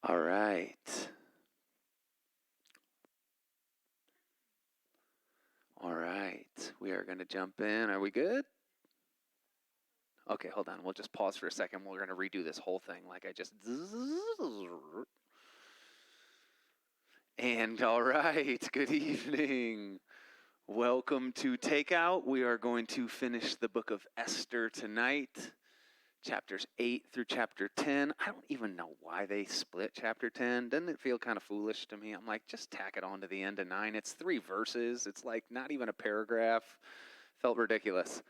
All right. All right. We are going to jump in. Are we good? Okay, hold on. We'll just pause for a second. We're going to redo this whole thing like I just... And all right, good evening. Welcome to Takeout. We are going to finish the book of Esther tonight. Chapters 8 through chapter 10. I don't even know why they split chapter 10. Doesn't it feel kind of foolish to me? I'm like, just tack it on to the end of 9. It's 3 verses. It's like not even a paragraph. Felt ridiculous.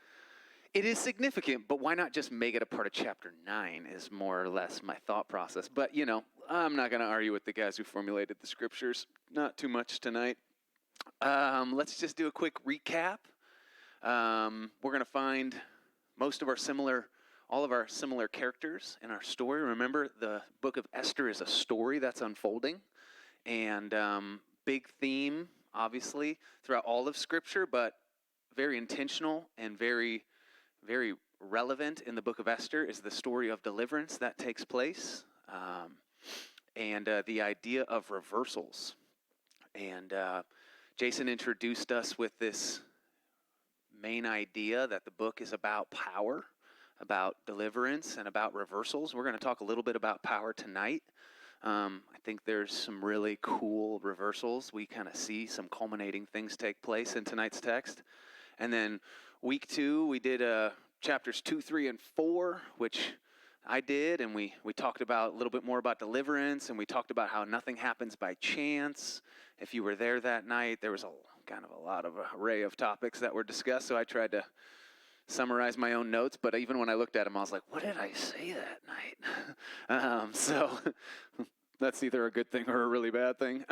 It is significant, but why not just make it a part of chapter 9 is more or less my thought process. But, you know, I'm not going to argue with the guys who formulated the scriptures. Not too much tonight. Let's just do a quick recap. We're going to find all of our similar characters in our story. Remember, the book of Esther is a story that's unfolding. And big theme, obviously, throughout all of Scripture, but very intentional and very, very relevant in the book of Esther is the story of deliverance that takes place. And the idea of reversals. And Jason introduced us with this main idea that the book is about power, about deliverance, and about reversals. We're going to talk a little bit about power tonight. I think there's some really cool reversals. We kind of see some culminating things take place in tonight's text. And then week 2, we did chapters 2, 3, and 4, which I did, and we talked about a little bit more about deliverance, and we talked about how nothing happens by chance. If you were there that night, there was a lot of array of topics that were discussed, so I tried to summarize my own notes, but even when I looked at them, I was like, what did I say that night? So that's either a good thing or a really bad thing.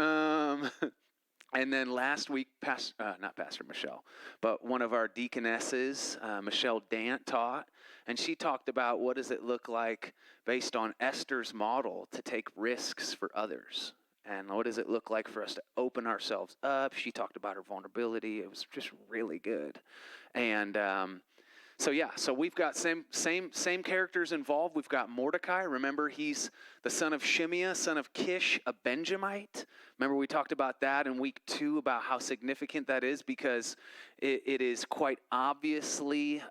And then last week, not Pastor Michelle, but one of our deaconesses, Michelle Dant, taught, and she talked about what does it look like based on Esther's model to take risks for others. And what does it look like for us to open ourselves up? She talked about her vulnerability. It was just really good. And so we've got same characters involved. We've got Mordecai. Remember, he's the son of Shimeah, son of Kish, a Benjamite. Remember, we talked about that in week 2 about how significant that is because it is quite obviously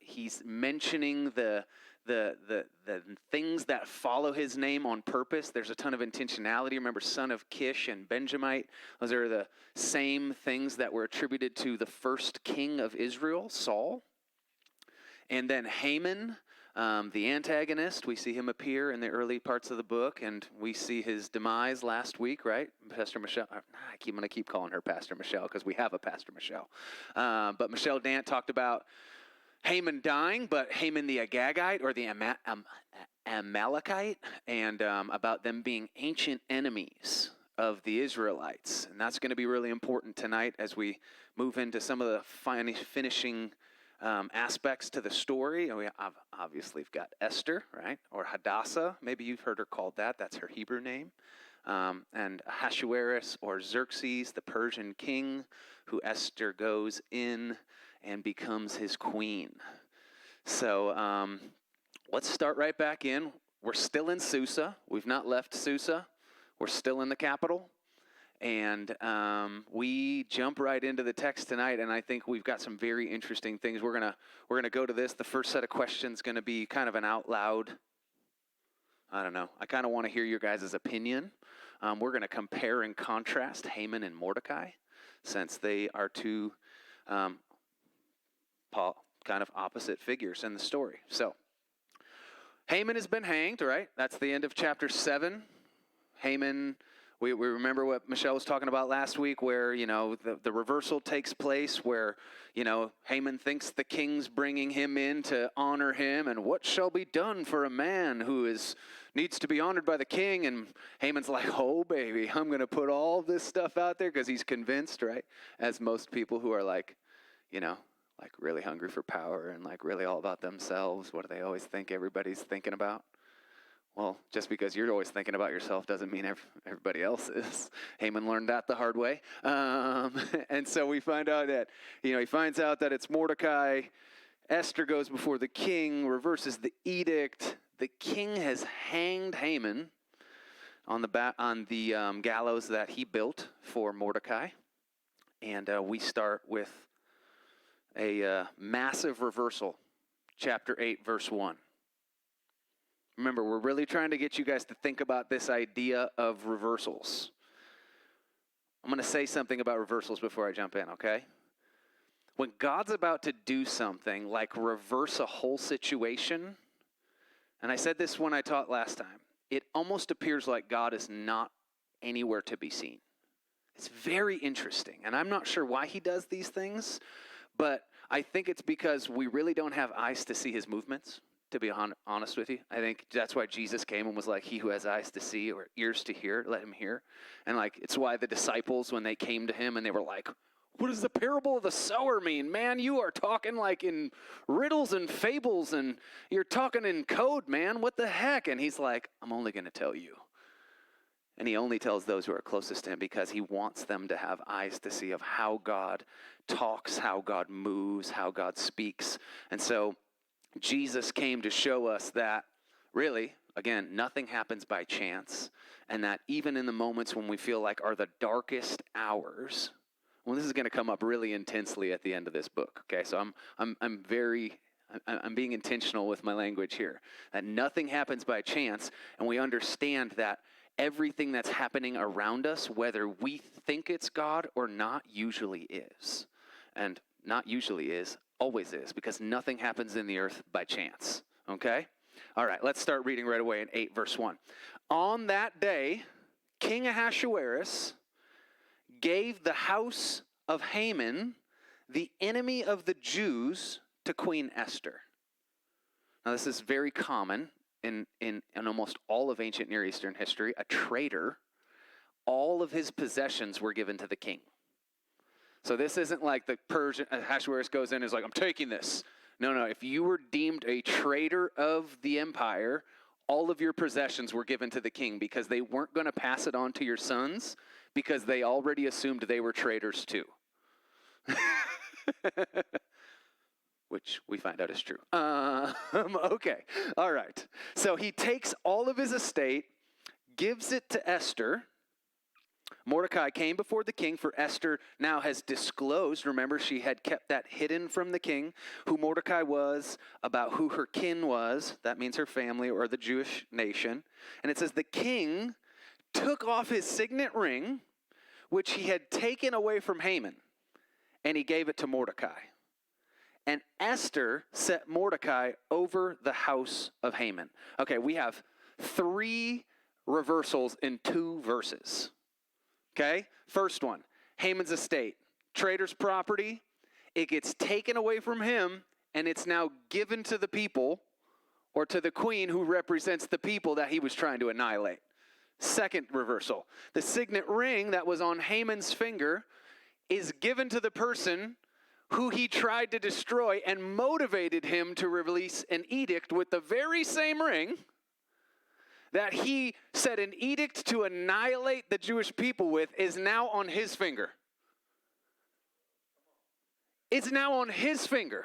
he's mentioning the things that follow his name on purpose. There's a ton of intentionality. Remember, son of Kish and Benjamite. Those are the same things that were attributed to the first king of Israel, Saul. And then Haman, the antagonist, we see him appear in the early parts of the book, and we see his demise last week, right? Pastor Michelle, I'm going to keep calling her Pastor Michelle because we have a Pastor Michelle. But Michelle Dant talked about Haman dying, but Haman the Agagite or the Amalekite, and about them being ancient enemies of the Israelites. And that's going to be really important tonight as we move into some of the finishing aspects to the story. And we obviously have got Esther, right? Or Hadassah. Maybe you've heard her called that. That's her Hebrew name. And Ahasuerus or Xerxes, the Persian king, who Esther goes in and becomes his queen. So let's start right back in. We're still in Susa. We've not left Susa. We're still in the capital. And we jump right into the text tonight, and I think we've got some very interesting things. We're gonna go to this. The first set of questions going to be kind of an out loud. I don't know. I kind of want to hear your guys' opinion. We're going to compare and contrast Haman and Mordecai, since they are two kind of opposite figures in the story. So Haman has been hanged, right? That's the end of chapter 7. Haman. We remember what Michelle was talking about last week where, you know, the reversal takes place where, you know, Haman thinks the king's bringing him in to honor him. And what shall be done for a man who needs to be honored by the king? And Haman's like, oh, baby, I'm going to put all this stuff out there because he's convinced, right? As most people who are like, you know, like really hungry for power and like really all about themselves. What do they always think everybody's thinking about? Well, just because you're always thinking about yourself doesn't mean everybody else is. Haman learned that the hard way. And so we find out that, you know, he finds out that it's Mordecai. Esther goes before the king, reverses the edict. The king has hanged Haman. on the gallows that he built for Mordecai. And we start with a massive reversal, chapter 8, verse 1. Remember, we're really trying to get you guys to think about this idea of reversals. I'm going to say something about reversals before I jump in, okay? When God's about to do something like reverse a whole situation, and I said this when I taught last time, it almost appears like God is not anywhere to be seen. It's very interesting, and I'm not sure why he does these things, but I think it's because we really don't have eyes to see his movements, to be honest with you. I think that's why Jesus came and was like, he who has eyes to see or ears to hear, let him hear. And like, it's why the disciples, when they came to him and they were like, what does the parable of the sower mean? Man, you are talking like in riddles and fables and you're talking in code, man. What the heck? And he's like, I'm only going to tell you. And he only tells those who are closest to him because he wants them to have eyes to see of how God talks, how God moves, how God speaks. And so Jesus came to show us that really, again, nothing happens by chance, and that even in the moments when we feel like are the darkest hours, well, this is going to come up really intensely at the end of this book. Okay, so I'm being intentional with my language here. That nothing happens by chance, and we understand that everything that's happening around us, whether we think it's God or not, usually is, and not usually is. Always is, because nothing happens in the earth by chance, okay? All right, let's start reading right away in 8 verse 1. On that day, King Ahasuerus gave the house of Haman, the enemy of the Jews, to Queen Esther. Now, this is very common in almost all of ancient Near Eastern history. A traitor, all of his possessions were given to the king. So this isn't like the Persian, Ahasuerus goes in and is like, I'm taking this. No, if you were deemed a traitor of the empire, all of your possessions were given to the king because they weren't going to pass it on to your sons because they already assumed they were traitors too. Which we find out is true. Okay, all right. So he takes all of his estate, gives it to Esther. Mordecai came before the king, for Esther now has disclosed, remember she had kept that hidden from the king, who Mordecai was, about who her kin was, that means her family or the Jewish nation. And it says the king took off his signet ring, which he had taken away from Haman, and he gave it to Mordecai. And Esther set Mordecai over the house of Haman. Okay, we have 3 reversals in 2 verses. Okay, first one, Haman's estate, traitor's property. It gets taken away from him, and it's now given to the people, or to the queen who represents the people that he was trying to annihilate. Second reversal, the signet ring that was on Haman's finger is given to the person who he tried to destroy and motivated him to release an edict with the very same ring that he set an edict to annihilate the Jewish people with is now on his finger. It's now on his finger.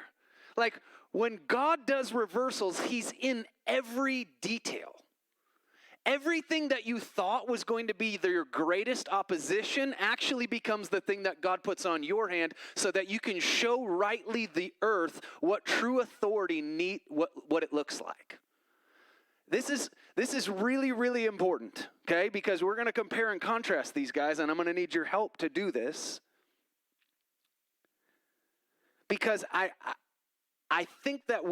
Like, when God does reversals, he's in every detail. Everything that you thought was going to be your greatest opposition actually becomes the thing that God puts on your hand so that you can show rightly the earth what true authority what it looks like. This is really, really important, okay? Because we're going to compare and contrast these guys, and I'm going to need your help to do this. Because I think that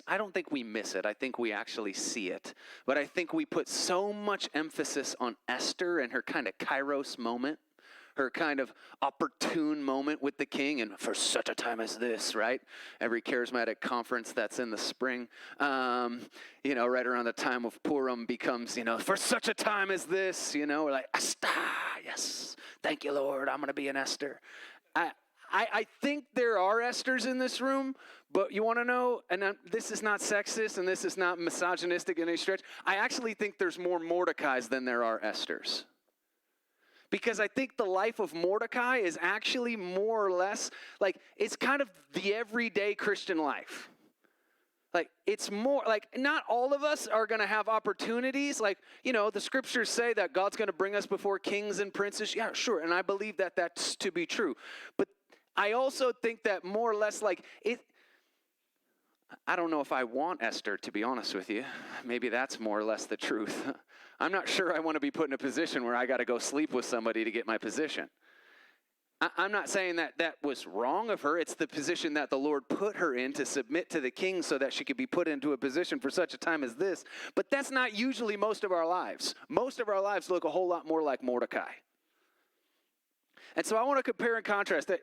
I don't think we miss it. I think we actually see it. But I think we put so much emphasis on Esther and her kind of kairos moment, her kind of opportune moment with the king, and for such a time as this, right? Every charismatic conference that's in the spring, right around the time of Purim becomes, for such a time as this, we're like, Esther, yes, thank you, Lord, I'm going to be an Esther. I think there are Esthers in this room, but you want to know, and this is not sexist and this is not misogynistic in any stretch, I actually think there's more Mordecais than there are Esthers. Because I think the life of Mordecai is actually more or less, like, it's kind of the everyday Christian life. Like, it's more like not all of us are going to have opportunities. Like, the scriptures say that God's going to bring us before kings and princes. Yeah, sure. And I believe that that's to be true. But I also think that more or less like it, I don't know if I want Esther, to be honest with you. Maybe that's more or less the truth. I'm not sure I want to be put in a position where I got to go sleep with somebody to get my position. I'm not saying that that was wrong of her. It's the position that the Lord put her in to submit to the king so that she could be put into a position for such a time as this. But that's not usually most of our lives. Most of our lives look a whole lot more like Mordecai. And so I want to compare and contrast that.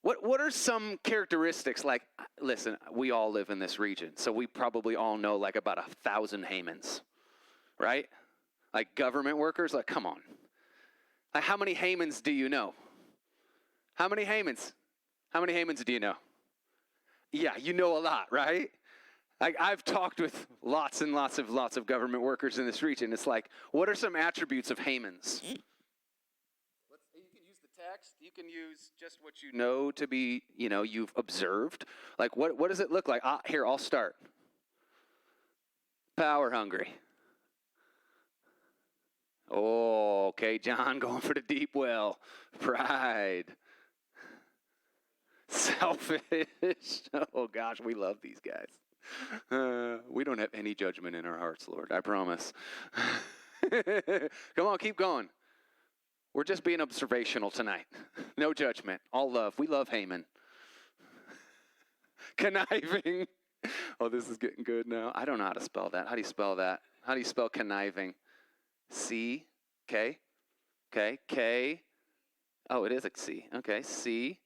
What are some characteristics like, listen, we all live in this region, so we probably all know like about 1,000 Hamans, right? Like government workers, like come on. Like how many Hamans do you know? How many Hamans? How many Hamans do you know? Yeah, you know a lot, right? Like I've talked with lots and lots of government workers in this region. It's like, what are some attributes of Hamans? You can use the text. You can use just what you know to be, you've observed. Like what does it look like? Here, I'll start. Power hungry. Oh, okay, John, going for the deep well. Pride. Selfish. Oh, gosh, we love these guys. We don't have any judgment in our hearts, Lord, I promise. Come on, keep going. We're just being observational tonight. No judgment. All love. We love Haman. Conniving. Oh, this is getting good now. I don't know how to spell that. How do you spell that? How do you spell conniving? C, K, K. Oh, it is a C. Okay, C-O-N-I-V.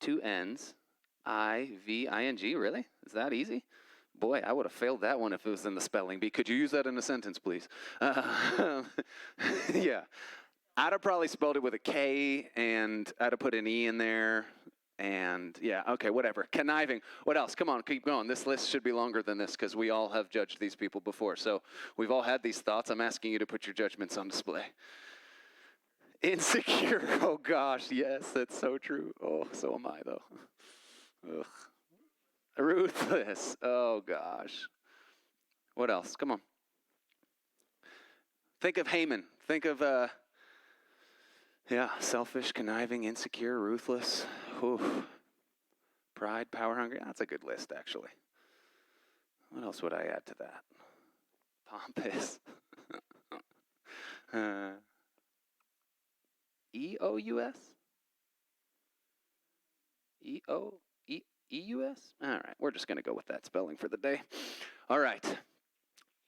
2 N's, I-V-I-N-G. Really? Is that easy? Boy, I would have failed that one if it was in the spelling bee. Could you use that in a sentence, please? Yeah. I'd have probably spelled it with a K, and I'd have put an E in there. And yeah, okay, whatever. Conniving. What else? Come on, keep going. This list should be longer than this because we all have judged these people before. So we've all had these thoughts. I'm asking you to put your judgments on display. Insecure. Oh gosh, yes, that's so true. Oh, so am I though. Ugh. Ruthless. Oh gosh. What else? Come on. Think of Haman. Think of selfish, conniving, insecure, ruthless. Oof. Pride, power hungry. That's a good list, actually. What else would I add to that? Pompous. E-O-U-S? E-O-E-U-S? All right, we're just going to go with that spelling for the day. All right.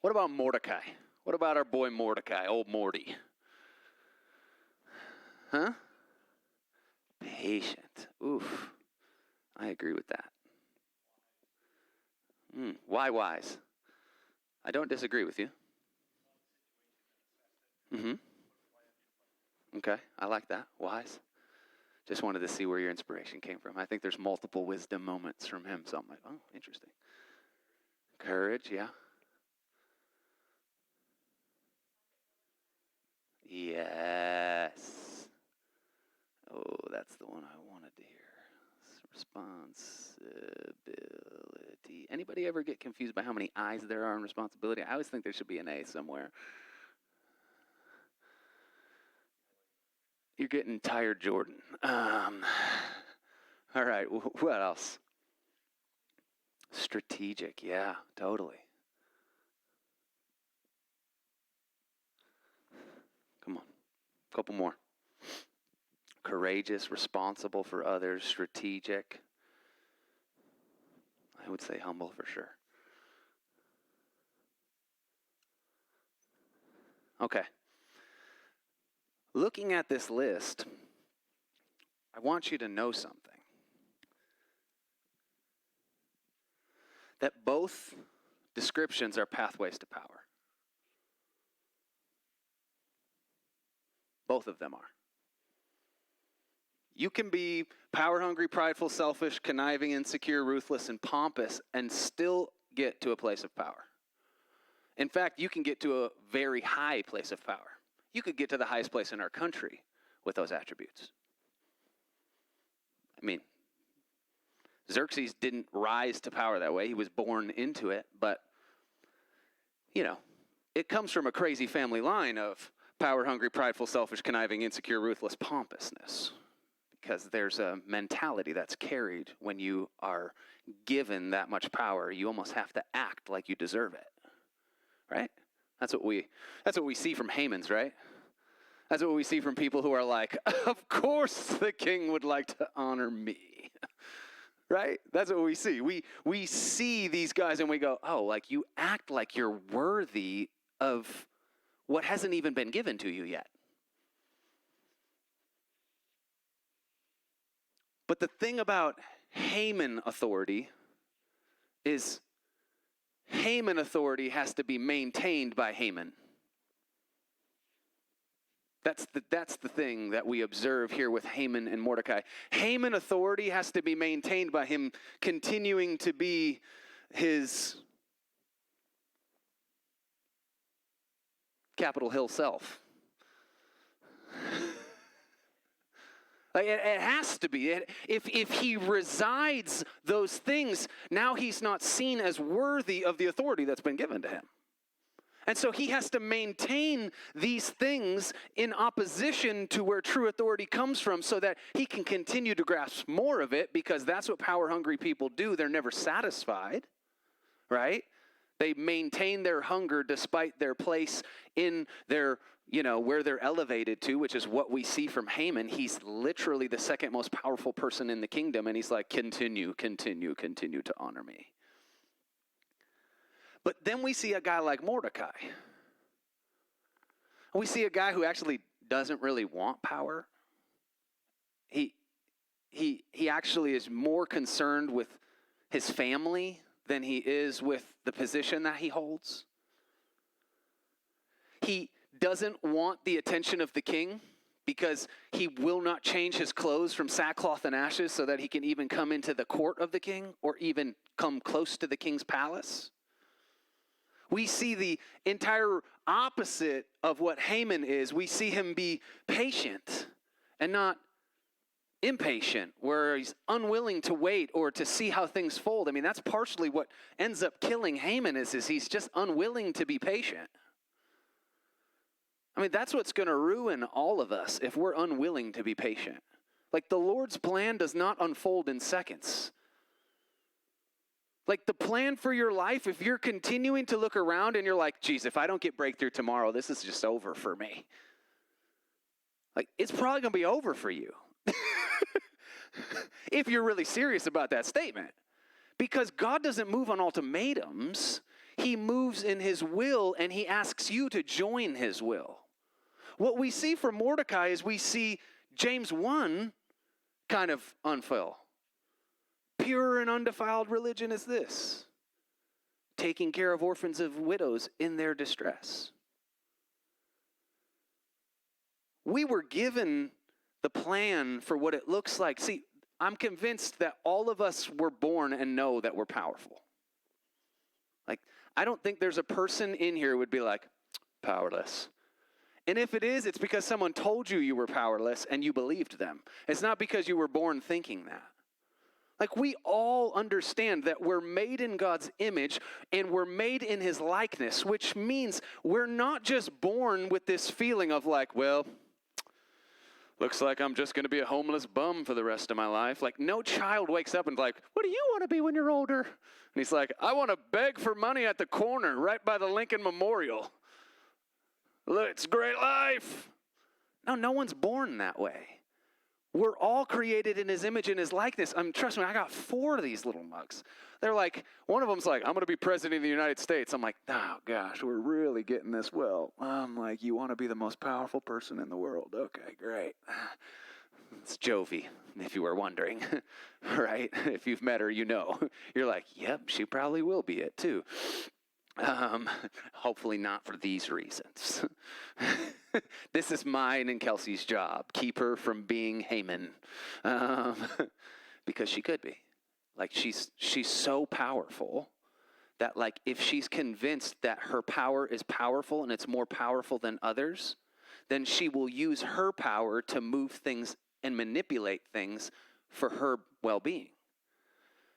What about Mordecai? What about our boy Mordecai, old Morty? Huh? Patient. Oof. I agree with that. Why wise? I don't disagree with you. Okay, I like that. Wise. Just wanted to see where your inspiration came from. I think there's multiple wisdom moments from him, so I'm like, oh, interesting. Courage, yeah. Yes. Oh, that's the one I wanted to hear. Responsibility. Anybody ever get confused by how many I's there are in responsibility? I always think there should be an A somewhere. You're getting tired, Jordan. All right, what else? Strategic, yeah, totally. Come on, a couple more. Courageous, responsible for others, strategic. I would say humble for sure. Okay. Looking at this list, I want you to know something. That both descriptions are pathways to power. Both of them are. You can be power hungry, prideful, selfish, conniving, insecure, ruthless, and pompous and still get to a place of power. In fact, you can get to a very high place of power. You could get to the highest place in our country with those attributes. I mean, Xerxes didn't rise to power that way. He was born into it, but, it comes from a crazy family line of power-hungry, prideful, selfish, conniving, insecure, ruthless pompousness. Because there's a mentality that's carried when you are given that much power. You almost have to act like you deserve it, right? That's what we see from Haman's, right? That's what we see from people who are like, of course the king would like to honor me, right? That's what we see. We see these guys and we go, oh, like you act like you're worthy of what hasn't even been given to you yet. But the thing about Haman authority is Haman authority has to be maintained by Haman. That's the thing that we observe here with Haman and Mordecai. Haman authority has to be maintained by him continuing to be his Capitol Hill self. It has to be. If he resides those things, now he's not seen as worthy of the authority that's been given to him. And so he has to maintain these things in opposition to where true authority comes from so that he can continue to grasp more of it, because that's what power-hungry people do. They're never satisfied, right? They maintain their hunger despite their place in their, where they're elevated to, which is what we see from Haman. He's literally the second most powerful person in the kingdom, and he's like, continue to honor me. But then we see a guy like Mordecai. We see a guy who actually doesn't really want power. He actually is more concerned with his family than he is with the position that he holds. He doesn't want the attention of the king because he will not change his clothes from sackcloth and ashes so that he can even come into the court of the king or even come close to the king's palace. We see the entire opposite of what Haman is. We see him be patient and not impatient, where he's unwilling to wait or to see how things fold. I mean, that's partially what ends up killing Haman is he's just unwilling to be patient. I mean, that's what's going to ruin all of us if we're unwilling to be patient. Like, the Lord's plan does not unfold in seconds. Like, the plan for your life, if you're continuing to look around and you're like, geez, if I don't get breakthrough tomorrow, this is just over for me. Like, it's probably going to be over for you. If you're really serious about that statement. Because God doesn't move on ultimatums. He moves in his will, and he asks you to join his will. What we see from Mordecai is we see James 1 kind of unfurl. Pure and undefiled religion is this: taking care of orphans and widows in their distress. We were given the plan for what it looks like. See, I'm convinced that all of us were born and know that we're powerful. Like, I don't think there's a person in here who would be like, powerless. And if it is, it's because someone told you were powerless and you believed them. It's not because you were born thinking that. Like, we all understand that we're made in God's image and we're made in his likeness, which means we're not just born with this feeling of like, well, looks like I'm just going to be a homeless bum for the rest of my life. Like, no child wakes up and is like, what do you want to be when you're older? And he's like, I want to beg for money at the corner right by the Lincoln Memorial. Look, it's a great life. No one's born that way. We're all created in his image and his likeness. Trust me, I got 4 of these little mugs. They're like, one of them's like, I'm going to be president of the United States. I'm like, oh gosh, we're really getting this well. I'm like, you want to be the most powerful person in the world? Okay, great. It's Jovi, if you were wondering, right? If you've met her, you know. You're like, yep, she probably will be it too. Hopefully not for these reasons. This is mine and Kelsey's job. Keep her from being Haman. Because she could be. Like, she's so powerful that, like, if she's convinced that her power is powerful and it's more powerful than others, then she will use her power to move things and manipulate things for her well-being.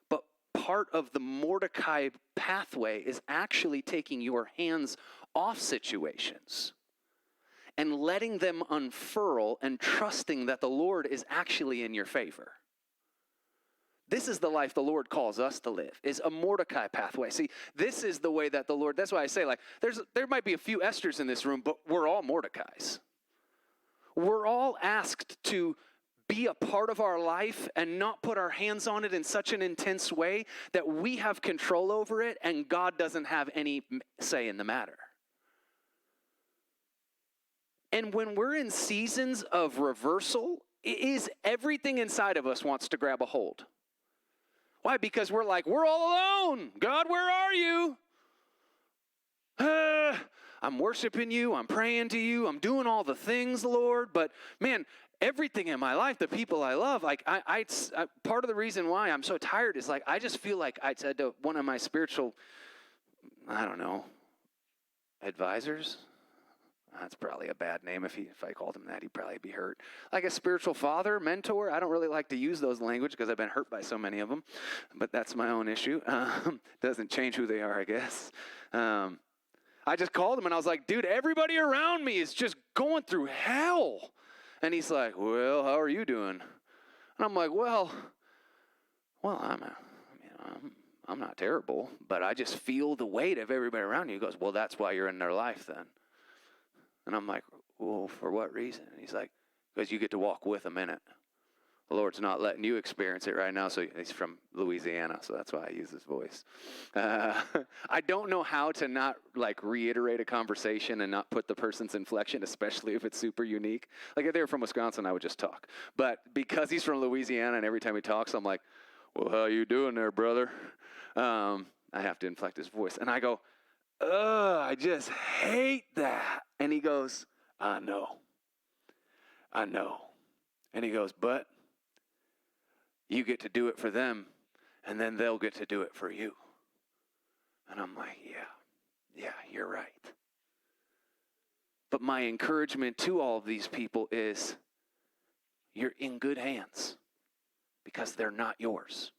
But part of the Mordecai pathway is actually taking your hands off situations and letting them unfurl and trusting that the Lord is actually in your favor. This is the life the Lord calls us to live, is a Mordecai pathway. See, this is the way that the Lord, that's why I say, like, there might be a few Esthers in this room, but we're all Mordecais. We're all asked to be a part of our life and not put our hands on it in such an intense way that we have control over it and God doesn't have any say in the matter. And when we're in seasons of reversal, it is everything inside of us wants to grab a hold. Why? Because we're like, we're all alone. God, where are you? I'm worshiping you. I'm praying to you. I'm doing all the things, Lord. But man, everything in my life, the people I love, like I part of the reason why I'm so tired is like, I just feel like I said to one of my spiritual, I don't know, advisors. That's probably a bad name. If I called him that, he'd probably be hurt. Like a spiritual father, mentor. I don't really like to use those language because I've been hurt by so many of them. But that's my own issue. Doesn't change who they are, I guess. I just called him and I was like, dude, everybody around me is just going through hell. And he's like, well, how are you doing? And I'm like, well, I'm not terrible, but I just feel the weight of everybody around you. He goes, well, that's why you're in their life then. And I'm like, well, for what reason? And he's like, because you get to walk with them in it. The Lord's not letting you experience it right now. So he's from Louisiana, so that's why I use his voice. I don't know how to not like reiterate a conversation and not put the person's inflection, especially if it's super unique. Like if they were from Wisconsin, I would just talk. But because he's from Louisiana and every time he talks, I'm like, well, how you doing there, brother? I have to inflect his voice. And I go, I just hate that. And he goes, I know. And he goes, but you get to do it for them, and then they'll get to do it for you. And I'm like, yeah, you're right. But my encouragement to all of these people is, you're in good hands because they're not yours.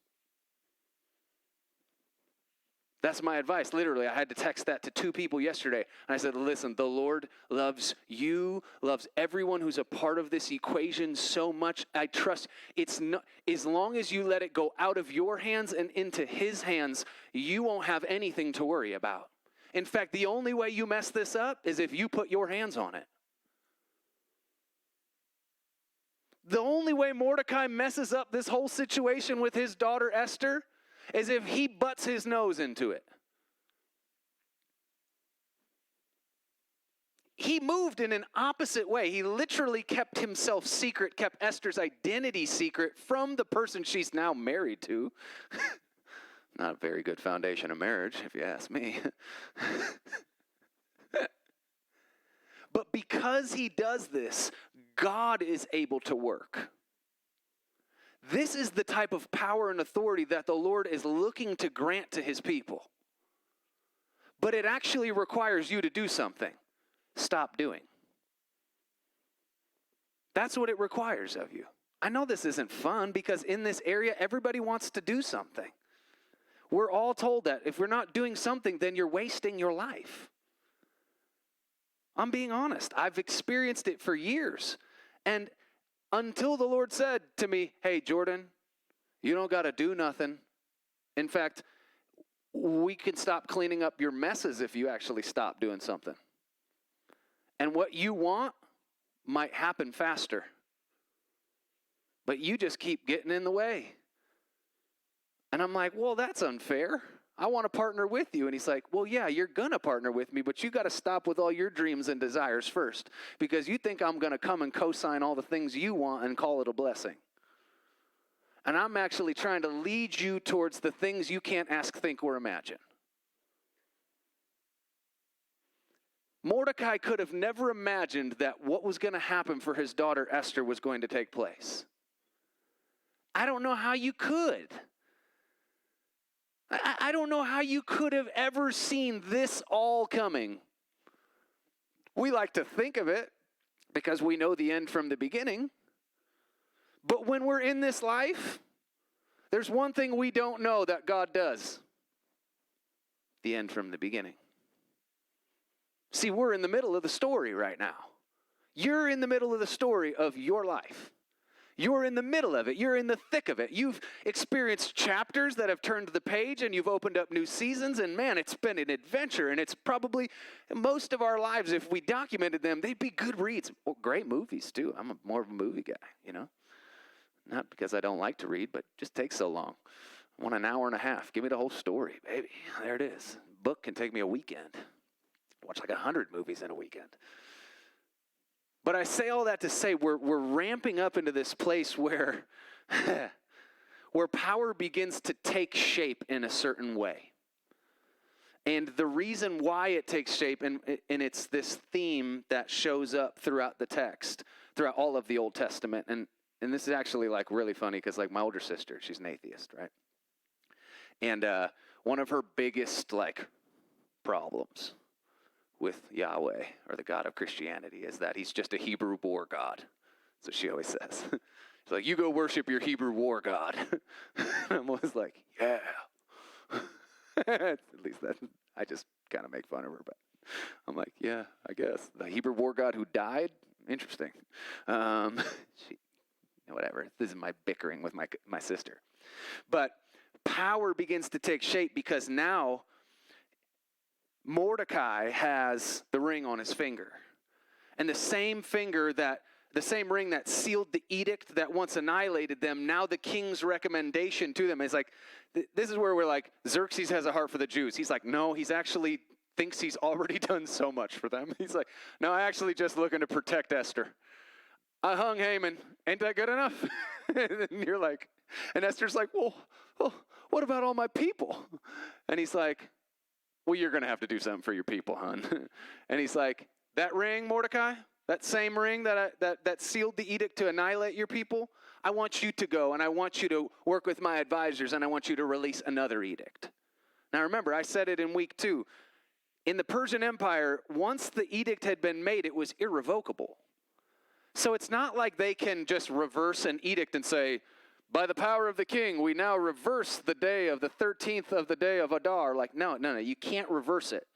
That's my advice. Literally, I had to text that to 2 people yesterday. And I said, listen, the Lord loves you, loves everyone who's a part of this equation so much. I trust it's not, as long as you let it go out of your hands and into his hands, you won't have anything to worry about. In fact, the only way you mess this up is if you put your hands on it. The only way Mordecai messes up this whole situation with his daughter Esther is if he butts his nose into it. He moved in an opposite way. He literally kept himself secret, kept Esther's identity secret from the person she's now married to. Not a very good foundation of marriage, if you ask me. But because he does this, God is able to work. This is the type of power and authority that the Lord is looking to grant to his people. But it actually requires you to do something. Stop doing. That's what it requires of you. I know this isn't fun because in this area, everybody wants to do something. We're all told that if we're not doing something, then you're wasting your life. I'm being honest. I've experienced it for years. And until the Lord said to me, hey, Jordan, you don't got to do nothing. In fact, we can stop cleaning up your messes if you actually stop doing something. And what you want might happen faster. But you just keep getting in the way. And I'm like, well, that's unfair. I want to partner with you. And he's like, well, yeah, you're going to partner with me, but you got to stop with all your dreams and desires first because you think I'm going to come and co-sign all the things you want and call it a blessing. And I'm actually trying to lead you towards the things you can't ask, think, or imagine. Mordecai could have never imagined that what was going to happen for his daughter Esther was going to take place. I don't know how you could. I don't know how you could have ever seen this all coming. We like to think of it, because we know the end from the beginning. But when we're in this life, there's one thing we don't know that God does. The end from the beginning. See, we're in the middle of the story right now. You're in the middle of the story of your life. You're in the middle of it. You're in the thick of it. You've experienced chapters that have turned the page, and you've opened up new seasons, and man, it's been an adventure, and it's probably most of our lives, if we documented them, they'd be good reads. Well, great movies, too. I'm more of a movie guy, you know. Not because I don't like to read, but it just takes so long. I want an hour and a half. Give me the whole story, baby. There it is. Book can take me a weekend. Watch like 100 movies in a weekend. But I say all that to say we're ramping up into this place where, where power begins to take shape in a certain way. And the reason why it takes shape, and it's this theme that shows up throughout the text, throughout all of the Old Testament. And this is actually like really funny because like my older sister, she's an atheist, right? And one of her biggest like problems with Yahweh, or the God of Christianity, is that he's just a Hebrew war God. That's what she always says. She's like, you go worship your Hebrew war God. I'm always like, yeah. At least that, I just kind of make fun of her, but I'm like, yeah, I guess. The Hebrew war God who died? Interesting. Whatever. This is my bickering with my sister. But power begins to take shape because now Mordecai has the ring on his finger. And the same ring that sealed the edict that once annihilated them, now the king's recommendation to them is like, this is where we're like, Xerxes has a heart for the Jews. He's like, no, he's actually thinks he's already done so much for them. He's like, no, I actually just looking to protect Esther. I hung Haman. Ain't that good enough? And you're like, and Esther's like, well, what about all my people? And he's like, well, you're going to have to do something for your people, hon. And he's like, that ring, Mordecai, that same ring that sealed the edict to annihilate your people, I want you to go, and I want you to work with my advisors, and I want you to release another edict. Now remember, I said it in week 2. In the Persian Empire, once the edict had been made, it was irrevocable. So it's not like they can just reverse an edict and say, by the power of the king, we now reverse the day of the 13th of the day of Adar. Like, no, you can't reverse it.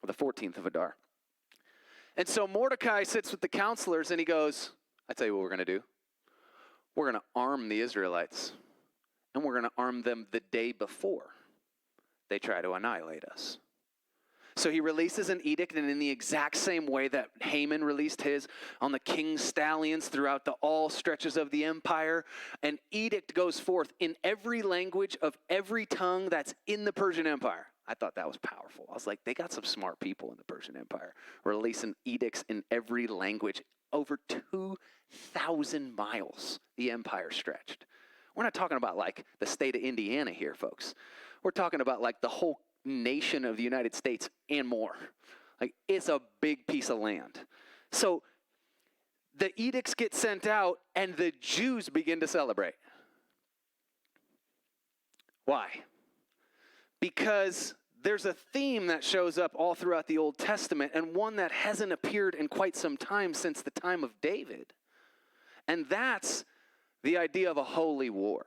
Or the 14th of Adar. And so Mordecai sits with the counselors and he goes, I tell you what we're going to do. We're going to arm the Israelites. And we're going to arm them the day before they try to annihilate us. So he releases an edict, and in the exact same way that Haman released his on the king's stallions throughout all stretches of the empire, an edict goes forth in every language of every tongue that's in the Persian Empire. I thought that was powerful. I was like, they got some smart people in the Persian Empire, releasing edicts in every language. Over 2,000 miles the empire stretched. We're not talking about like the state of Indiana here, folks. We're talking about like the whole nation of the United States and more. Like, it's a big piece of land. So the edicts get sent out and the Jews begin to celebrate. Why? Because there's a theme that shows up all throughout the Old Testament, and one that hasn't appeared in quite some time since the time of David. And that's the idea of a holy war.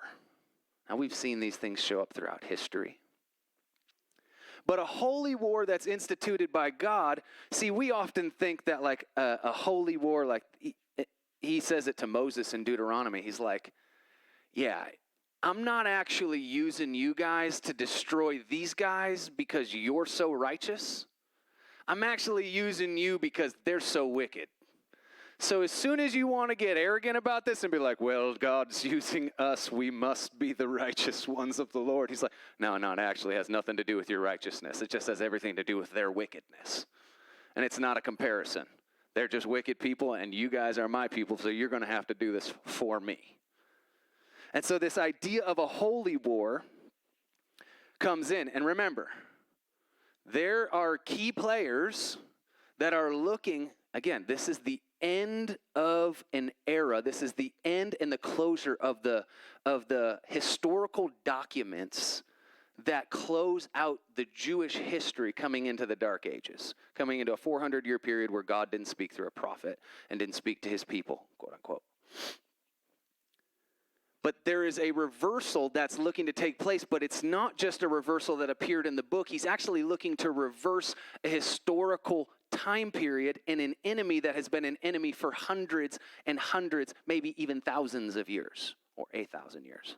Now, we've seen these things show up throughout history. But a holy war that's instituted by God, see, we often think that like a holy war, like he says it to Moses in Deuteronomy. He's like, yeah, I'm not actually using you guys to destroy these guys because you're so righteous. I'm actually using you because they're so wicked. So as soon as you want to get arrogant about this and be like, well, God's using us, we must be the righteous ones of the Lord. He's like, no, it actually has nothing to do with your righteousness. It just has everything to do with their wickedness. And it's not a comparison. They're just wicked people, and you guys are my people, so you're going to have to do this for me. And so this idea of a holy war comes in. And remember, there are key players that are looking, again, this is the end of an era. This is the end and the closure of the historical documents that close out the Jewish history coming into the Dark Ages, coming into a 400-year period where God didn't speak through a prophet and didn't speak to his people, quote unquote. But there is a reversal that's looking to take place, but it's not just a reversal that appeared in the book. He's actually looking to reverse a historical time period and an enemy that has been an enemy for hundreds and hundreds, maybe even thousands of years, or 1,000 years.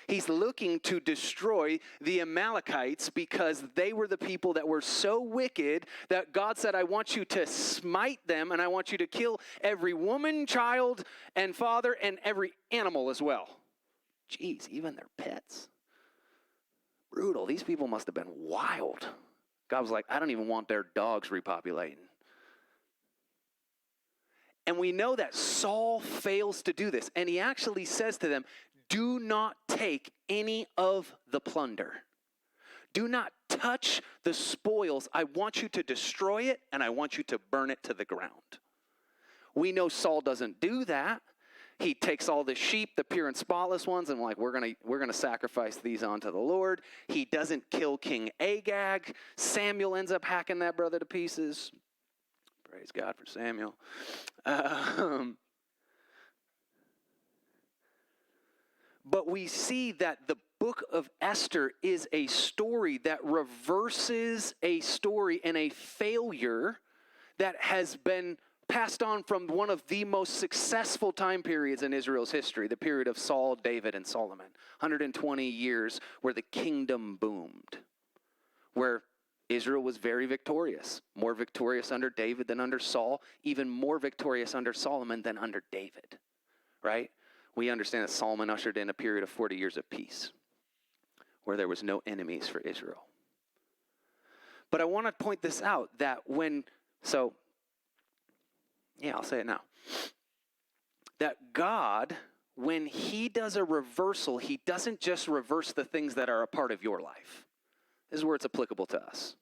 He's looking to destroy the Amalekites because they were the people that were so wicked that God said, I want you to smite them and I want you to kill every woman, child, and father, and every animal as well. Jeez, even their pets. Brutal. These people must have been wild. God was like, I don't even want their dogs repopulating. And we know that Saul fails to do this. And he actually says to them, do not take any of the plunder. Do not touch the spoils. I want you to destroy it, and I want you to burn it to the ground. We know Saul doesn't do that. He takes all the sheep, the pure and spotless ones, and we're gonna sacrifice these onto the Lord. He doesn't kill King Agag. Samuel ends up hacking that brother to pieces. Praise God for Samuel. But we see that the book of Esther is a story that reverses a story and a failure that has been passed on from one of the most successful time periods in Israel's history, the period of Saul, David, and Solomon. 120 years where the kingdom boomed, where Israel was very victorious, more victorious under David than under Saul, even more victorious under Solomon than under David, right? We understand that Solomon ushered in a period of 40 years of peace where there was no enemies for Israel. But I want to point this out that I'll say it now. That God, when he does a reversal, he doesn't just reverse the things that are a part of your life. This is where it's applicable to us.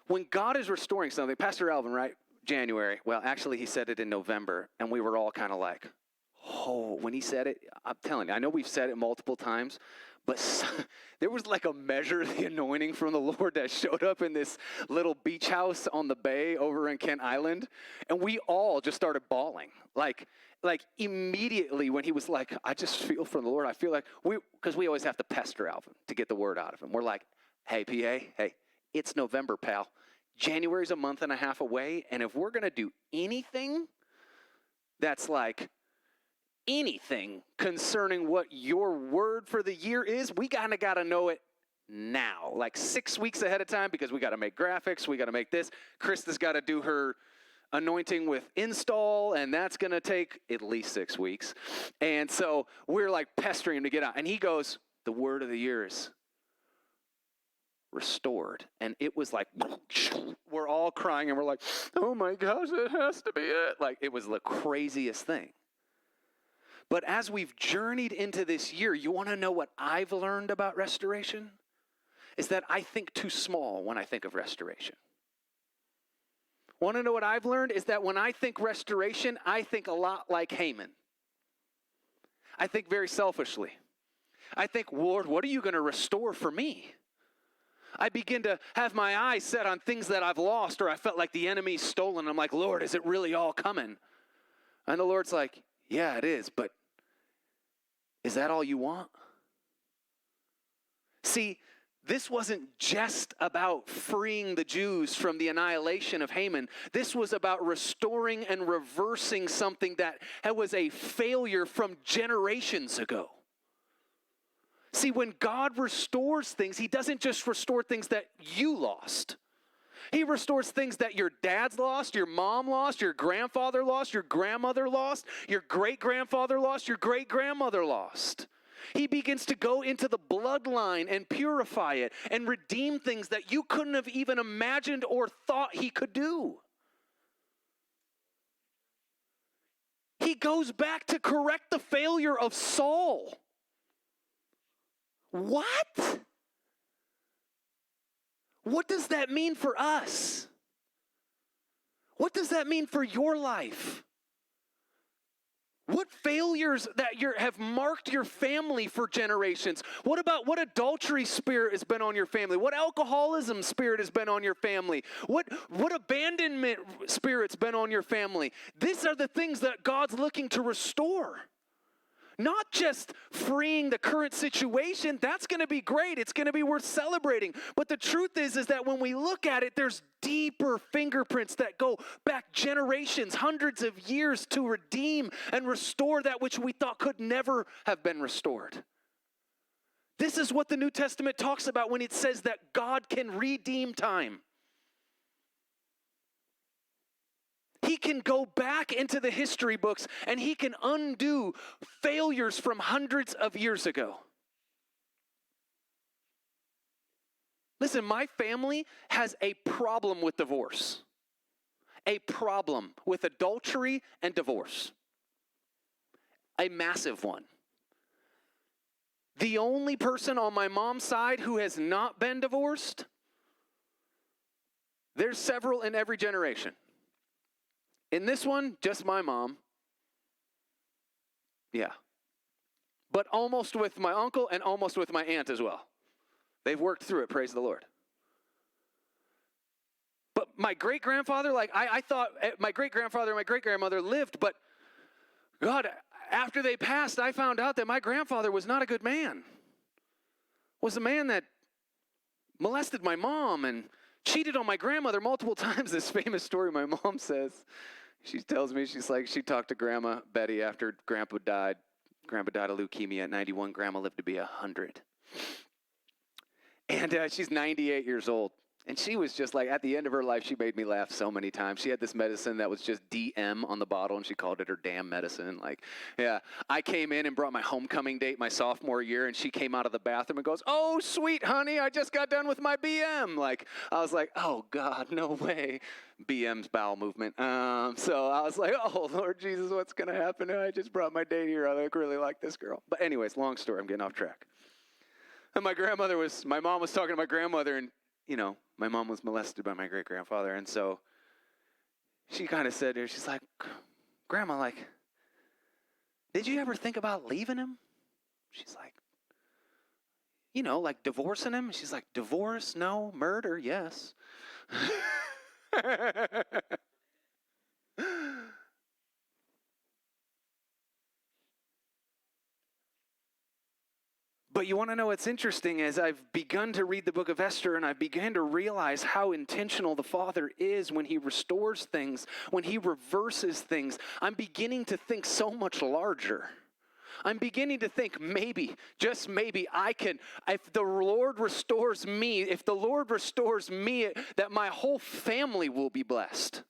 When God is restoring something, Pastor Alvin, right? January. Well, actually, he said it in November, and we were all kind of like, oh, when he said it, I'm telling you, I know we've said it multiple times, but there was like a measure of the anointing from the Lord that showed up in this little beach house on the bay over in Kent Island, and we all just started bawling. Like immediately when he was like, I just feel from the Lord, I feel like because we always have to pester Alvin to get the word out of him. We're like, hey, PA, hey, it's November, pal. January's a month and a half away, and if we're going to do anything that's like anything concerning what your word for the year is, we kind of got to know it now, like 6 weeks ahead of time, because we got to make graphics, we got to make this. Krista's got to do her anointing with install, and that's going to take at least 6 weeks. And so we're like pestering him to get out. And he goes, the word of the year is restored. And it was like, we're all crying, and we're like, oh my gosh, it has to be it. Like, it was the craziest thing. But as we've journeyed into this year, you want to know what I've learned about restoration? Is that I think too small when I think of restoration. Want to know what I've learned? Is that when I think restoration, I think a lot like Haman. I think very selfishly. I think, Lord, what are you going to restore for me? I begin to have my eyes set on things that I've lost or I felt like the enemy's stolen. I'm like, Lord, is it really all coming? And the Lord's like, yeah, it is, but is that all you want? See, this wasn't just about freeing the Jews from the annihilation of Haman. This was about restoring and reversing something that was a failure from generations ago. See, when God restores things, he doesn't just restore things that you lost. He restores things that your dad's lost, your mom lost, your grandfather lost, your grandmother lost, your great-grandfather lost, your great-grandmother lost. He begins to go into the bloodline and purify it and redeem things that you couldn't have even imagined or thought he could do. He goes back to correct the failure of Saul. What? What does that mean for us? What does that mean for your life? What failures that have marked your family for generations? What about what adultery spirit has been on your family? What alcoholism spirit has been on your family? What abandonment spirit's been on your family? These are the things that God's looking to restore. Not just freeing the current situation. That's going to be great. It's going to be worth celebrating. But the truth is that when we look at it, there's deeper fingerprints that go back generations, hundreds of years to redeem and restore that which we thought could never have been restored. This is what the New Testament talks about when it says that God can redeem time. He can go back into the history books and he can undo failures from hundreds of years ago. Listen, my family has a problem with divorce. A problem with adultery and divorce. A massive one. The only person on my mom's side who has not been divorced, there's several in every generation. In this one, just my mom. Yeah. But almost with my uncle and almost with my aunt as well. They've worked through it, praise the Lord. But my great-grandfather, I thought my great-grandfather and my great-grandmother lived, but God, after they passed, I found out that my grandfather was not a good man. Was a man that molested my mom and cheated on my grandmother multiple times. This famous story my mom says. She tells me, she's like, she talked to Grandma Betty after Grandpa died. Grandpa died of leukemia at 91. Grandma lived to be 100. And she's 98 years old. And she was just like, at the end of her life, she made me laugh so many times. She had this medicine that was just DM on the bottle, and she called it her damn medicine. Yeah. I came in and brought my homecoming date my sophomore year, and she came out of the bathroom and goes, "Oh, sweet honey, I just got done with my BM." I was like, oh, God, no way. BM's bowel movement. So I was like, oh, Lord Jesus, what's going to happen? I just brought my date here. I really like this girl. But anyways, long story. I'm getting off track. And my mom was talking to my grandmother, and my mom was molested by my great-grandfather, and so she kind of said to her, she's like, "Grandma, did you ever think about leaving him?" She's like, divorcing him? She's like, "Divorce? No. Murder? Yes." But you want to know what's interesting is I've begun to read the book of Esther, and I've begun to realize how intentional the Father is when he restores things, when he reverses things. I'm beginning to think so much larger. I'm beginning to think maybe, just maybe, if the Lord restores me, that my whole family will be blessed.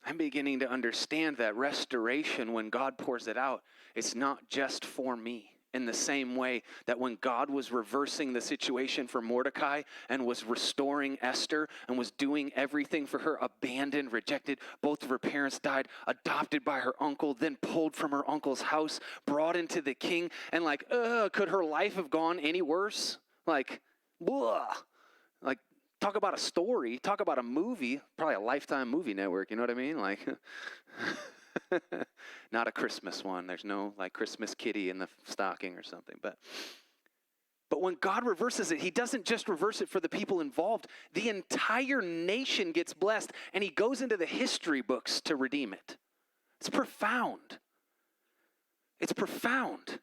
I'm beginning to understand that restoration, when God pours it out, it's not just for me. In the same way that when God was reversing the situation for Mordecai and was restoring Esther and was doing everything for her, abandoned, rejected, both of her parents died, adopted by her uncle, then pulled from her uncle's house, brought into the king, and could her life have gone any worse? Talk about a story, talk about a movie, probably a Lifetime movie network, you know what I mean? Not a Christmas one. There's no Christmas kitty in the stocking or something. But when God reverses it, he doesn't just reverse it for the people involved. The entire nation gets blessed, and he goes into the history books to redeem it. It's profound. It's profound.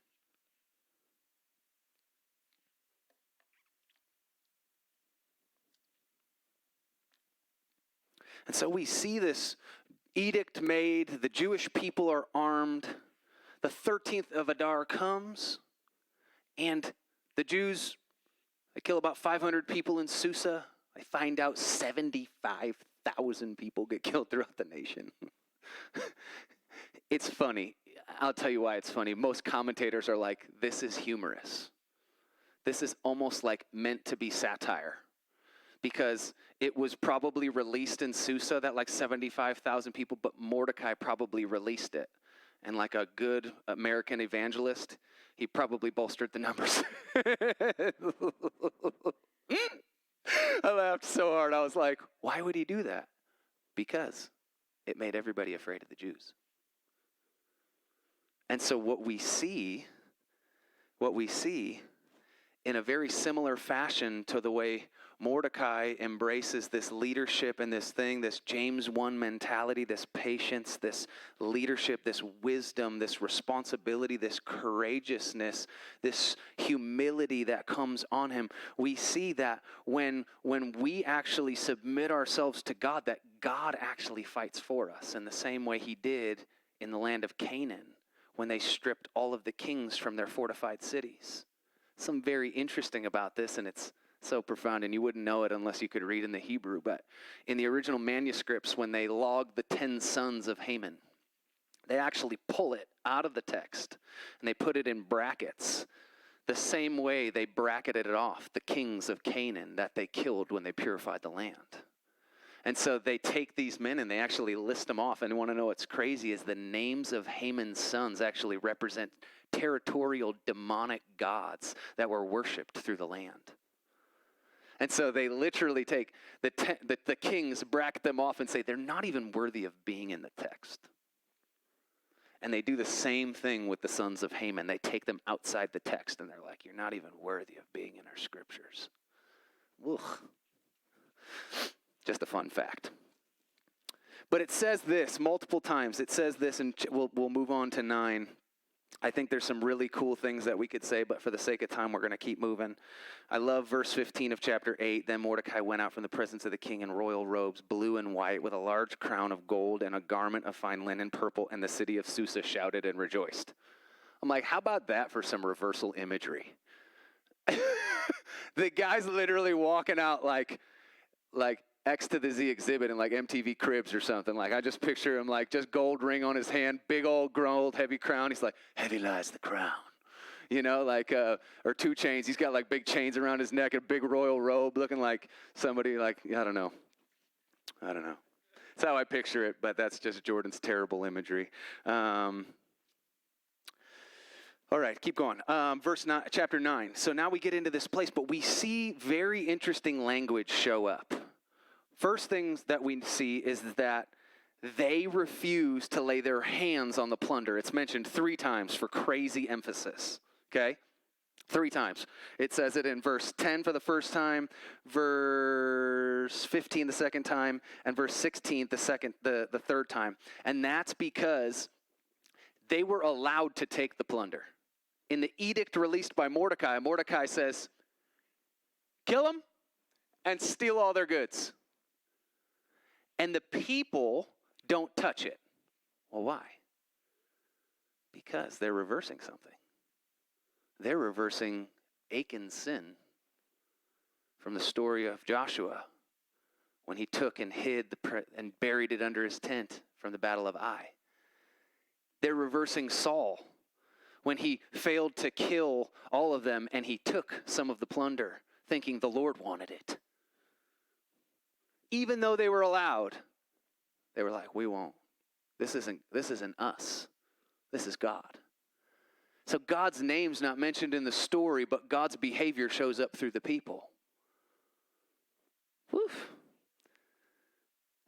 And so we see this edict made. The Jewish people are armed. The 13th of Adar comes, and the Jews, they kill about 500 people in Susa. I find out 75,000 people get killed throughout the nation. It's funny. I'll tell you why it's funny. Most commentators are like, this is humorous. This is almost meant to be satire. Because it was probably released in Susa that 75,000 people, but Mordecai probably released it. and like a good American evangelist, he probably bolstered the numbers. I laughed so hard. I was like, why would he do that? Because it made everybody afraid of the Jews. And so what we see in a very similar fashion to the way Mordecai embraces this leadership and this thing, this James 1 mentality, this patience, this leadership, this wisdom, this responsibility, this courageousness, this humility that comes on him. We see that when we actually submit ourselves to God, that God actually fights for us in the same way he did in the land of Canaan when they stripped all of the kings from their fortified cities. Something very interesting about this, and it's so profound, and you wouldn't know it unless you could read in the Hebrew, but in the original manuscripts, when they log the 10 sons of Haman, they actually pull it out of the text, and they put it in brackets, the same way they bracketed it off the kings of Canaan that they killed when they purified the land. And so they take these men and they actually list them off. And you want to know what's crazy is the names of Haman's sons actually represent territorial demonic gods that were worshipped through the land. And so they literally take the kings, bracket them off and say they're not even worthy of being in the text. And they do the same thing with the sons of Haman. They take them outside the text and they're like, you're not even worthy of being in our scriptures. Ugh. Just a fun fact. But it says this multiple times. It says this, and we'll move on to 9. I think there's some really cool things that we could say, but for the sake of time, we're going to keep moving. I love verse 15 of chapter 8. Then Mordecai went out from the presence of the king in royal robes, blue and white, with a large crown of gold and a garment of fine linen, purple, and the city of Susa shouted and rejoiced. I'm like, how about that for some reversal imagery? The guy's literally walking out like X to the Z exhibit in like MTV Cribs or something. Like I just picture him like just gold ring on his hand, big old gold heavy crown. He's like, heavy lies the crown. You know, like, or 2 chains. He's got like big chains around his neck and a big royal robe looking like somebody like, I don't know. That's how I picture it, but that's just Jordan's terrible imagery. All right, keep going. Verse 9, chapter 9. So now we get into this place, but we see very interesting language show up. First things that we see is that they refuse to lay their hands on the plunder. It's mentioned 3 times for crazy emphasis, okay? 3 times. It says it in verse 10 for the first time, verse 15 the second time, and verse 16 the third time. And that's because they were allowed to take the plunder. In the edict released by Mordecai, Mordecai says, kill them and steal all their goods. And the people don't touch it. Well, why? Because they're reversing something. They're reversing Achan's sin from the story of Joshua when he took and hid and buried it under his tent from the battle of Ai. They're reversing Saul when he failed to kill all of them and he took some of the plunder thinking the Lord wanted it. Even though they were allowed, they were like, we won't. This isn't us. This is God. So God's name's not mentioned in the story, but God's behavior shows up through the people. Woof.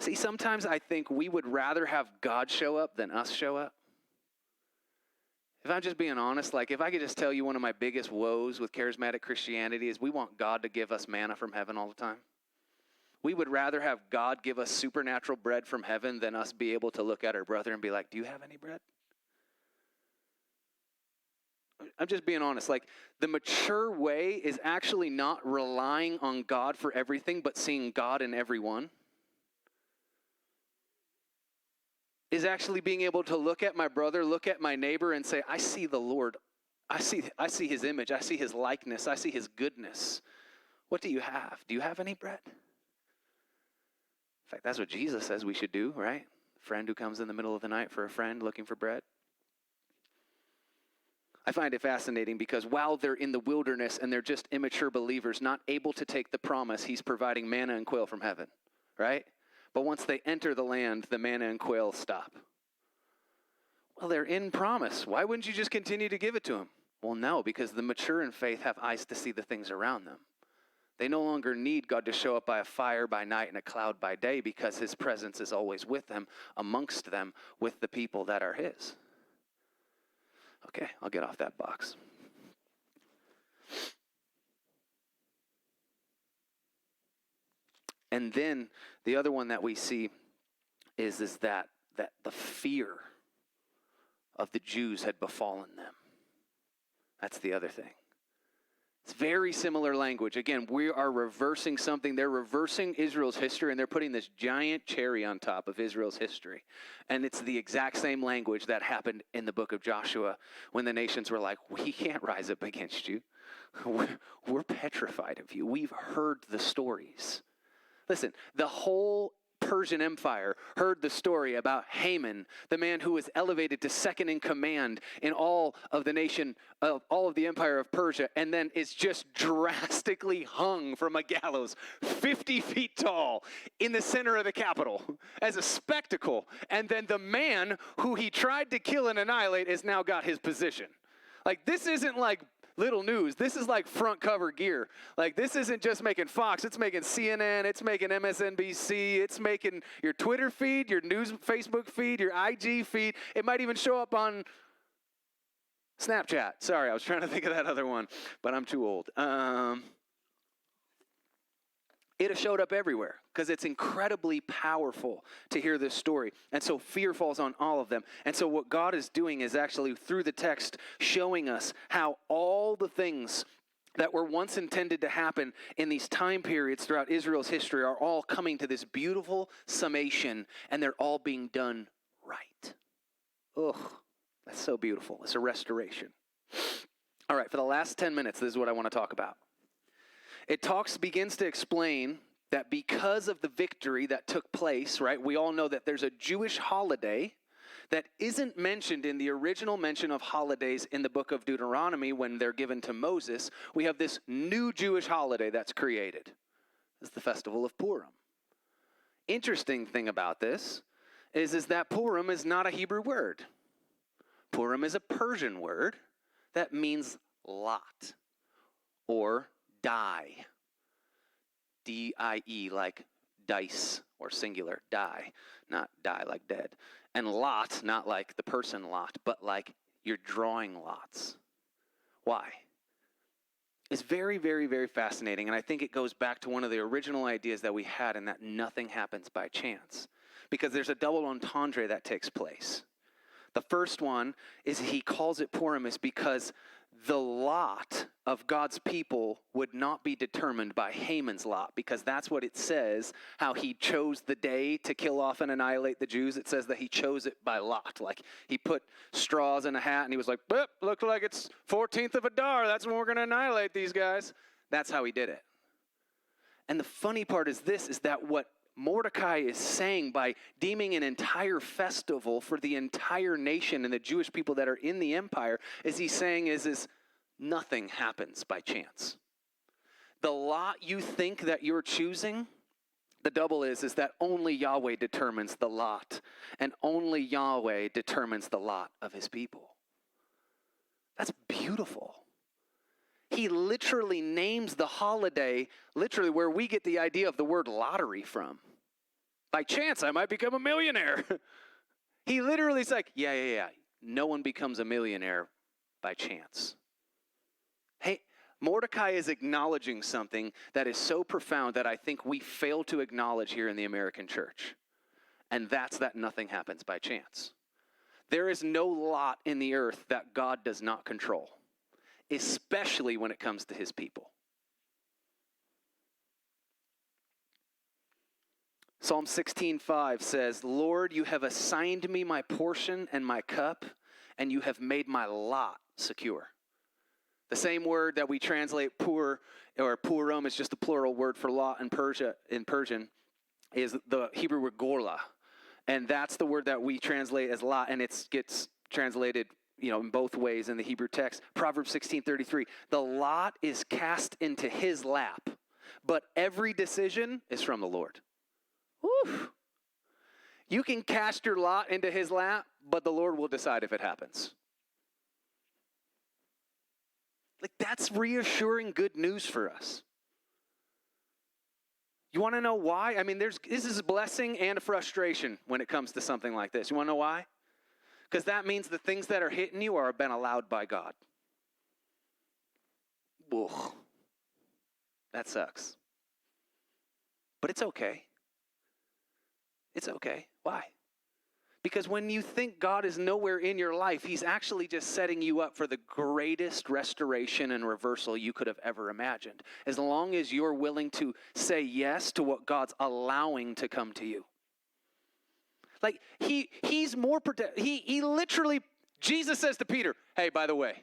See, sometimes I think we would rather have God show up than us show up. If I'm just being honest, like if I could just tell you one of my biggest woes with charismatic Christianity is we want God to give us manna from heaven all the time. We would rather have God give us supernatural bread from heaven than us be able to look at our brother and be like, do you have any bread? I'm just being honest. Like the mature way is actually not relying on God for everything, but seeing God in everyone. Is actually being able to look at my brother, look at my neighbor and say, I see the Lord. I see his image. I see his likeness. I see his goodness. What do you have? Do you have any bread? In fact, that's what Jesus says we should do, right? Friend who comes in the middle of the night for a friend looking for bread. I find it fascinating because while they're in the wilderness and they're just immature believers, not able to take the promise, he's providing manna and quail from heaven, right? But once they enter the land, the manna and quail stop. Well, they're in promise. Why wouldn't you just continue to give it to them? Well, no, because the mature in faith have eyes to see the things around them. They no longer need God to show up by a fire by night and a cloud by day because his presence is always with them, amongst them, with the people that are his. Okay, I'll get off that box. And then the other one that we see is that the fear of the Jews had befallen them. That's the other thing. It's very similar language. Again, we are reversing something. They're reversing Israel's history, and they're putting this giant cherry on top of Israel's history. And it's the exact same language that happened in the book of Joshua when the nations were like, we can't rise up against you. We're petrified of you. We've heard the stories. Listen, the whole Persian Empire heard the story about Haman, the man who was elevated to second in command in all of the nation, all of the empire of Persia, and then is just drastically hung from a gallows 50 feet tall in the center of the capital as a spectacle. And then the man who he tried to kill and annihilate has now got his position. Like, this isn't like little news. This is like front cover gear. Like, this isn't just making Fox. It's making CNN. It's making MSNBC. It's making your Twitter feed, your news Facebook feed, your IG feed. It might even show up on Snapchat. Sorry, I was trying to think of that other one, but I'm too old. It has showed up everywhere because it's incredibly powerful to hear this story. And so fear falls on all of them. And so what God is doing is actually through the text showing us how all the things that were once intended to happen in these time periods throughout Israel's history are all coming to this beautiful summation, and they're all being done right. Ugh, that's so beautiful. It's a restoration. All right, for the last 10 minutes, this is what I want to talk about. It begins to explain that because of the victory that took place, right, we all know that there's a Jewish holiday that isn't mentioned in the original mention of holidays in the book of Deuteronomy when they're given to Moses. We have this new Jewish holiday that's created. It's the festival of Purim. Interesting thing about this is that Purim is not a Hebrew word. Purim is a Persian word that means lot or die. D-I-E, like dice or singular, die, not die like dead. And lot, not like the person lot, but like you're drawing lots. Why? It's very, very, very fascinating, and I think it goes back to one of the original ideas that we had, and that nothing happens by chance. Because there's a double entendre that takes place. The first one is he calls it Purim is because the lot of God's people would not be determined by Haman's lot, because that's what it says, how he chose the day to kill off and annihilate the Jews. It says that he chose it by lot. Like, he put straws in a hat and he was like, look like it's 14th of Adar. That's when we're going to annihilate these guys. That's how he did it. And the funny part is this, is that what Mordecai is saying by deeming an entire festival for the entire nation and the Jewish people that are in the empire is he's saying is nothing happens by chance. The lot you think that you're choosing, the double is that only Yahweh determines the lot, and only Yahweh determines the lot of his people. That's beautiful. He literally names the holiday literally where we get the idea of the word lottery from. By chance, I might become a millionaire. He literally is like, yeah. No one becomes a millionaire by chance. Hey, Mordecai is acknowledging something that is so profound that I think we fail to acknowledge here in the American church. And that's that nothing happens by chance. There is no lot in the earth that God does not control, especially when it comes to his people. Psalm 16:5 says, Lord, you have assigned me my portion and my cup, and you have made my lot secure. The same word that we translate pur, or purim, is just the plural word for lot in Persian, is the Hebrew word gorla. And that's the word that we translate as lot, and it gets translated in both ways in the Hebrew text. Proverbs 16:33, the lot is cast into his lap, but every decision is from the Lord. Woo. You can cast your lot into his lap, but the Lord will decide if it happens. Like, that's reassuring good news for us. You want to know why? I mean, this is a blessing and a frustration when it comes to something like this. You want to know why? Because that means the things that are hitting you are been allowed by God. Ugh. That sucks. But it's okay. It's okay. Why? Because when you think God is nowhere in your life, he's actually just setting you up for the greatest restoration and reversal you could have ever imagined. As long as you're willing to say yes to what God's allowing to come to you. Like, he's more he literally, Jesus says to Peter, hey, by the way,